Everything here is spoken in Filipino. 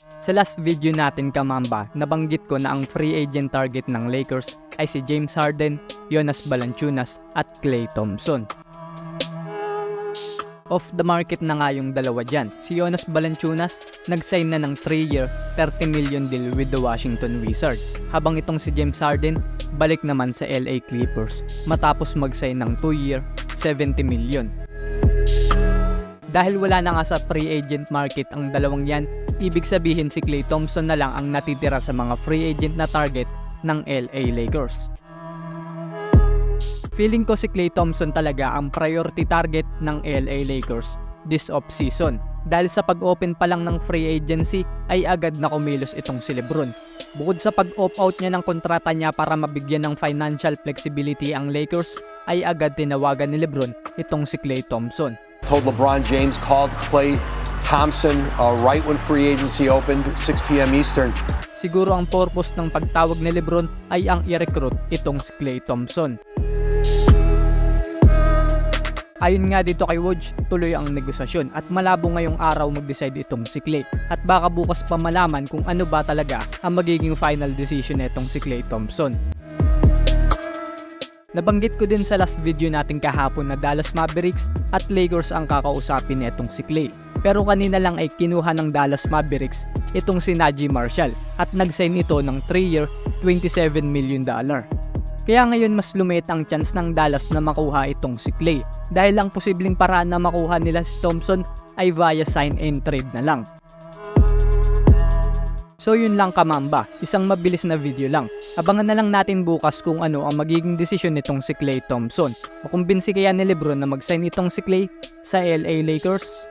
Sa last video natin kamamba, nabanggit ko na ang free agent target ng Lakers ay si James Harden, Jonas Valanciunas at Klay Thompson. Off the market na nga yung dalawa dyan. Si Jonas Valanciunas nag-sign na ng 3-year, $30 million deal with the Washington Wizards. Habang itong si James Harden, balik naman sa LA Clippers matapos mag-sign ng 2-year, $70 million. Dahil wala na nga sa free agent market ang dalawang yan, ibig sabihin si Klay Thompson na lang ang natitira sa mga free agent na target ng LA Lakers. Feeling ko si Klay Thompson talaga ang priority target ng LA Lakers this off-season. Dahil sa pag-open pa lang ng free agency ay agad na kumilos itong si LeBron. Bukod sa pag-opt-out niya ng kontrata niya para mabigyan ng financial flexibility ang Lakers, ay agad tinawagan ni LeBron itong si Klay Thompson. Told LeBron James called Klay Thompson right when free agency opened, 6 p.m. Eastern. Siguro ang purpose ng pagtawag ni LeBron ay ang i-recruit itong si Klay Thompson. Ayon nga dito kay Woj, tuloy ang negosasyon at malabo ngayong araw mag-decide itong si Klay. At baka bukas pa malaman kung ano ba talaga ang magiging final decision nitong si Klay Thompson. Nabanggit ko din sa last video natin kahapon na Dallas Mavericks at Lakers ang kakausapin nitong si Klay. Pero kanina lang ay kinuha ng Dallas Mavericks itong si Naji Marshall at nag-sign ito ng 3-year, $27 million. Kaya ngayon mas lumiit ang chance ng Dallas na makuha itong si Klay dahil ang posibleng paraan na makuha nila si Thompson ay via sign and trade na lang. So yun lang kamamba, isang mabilis na video lang. Abangan na lang natin bukas kung ano ang magiging desisyon nitong si Klay Thompson. Makumbinsi kaya ni LeBron na mag-sign itong si Klay sa LA Lakers?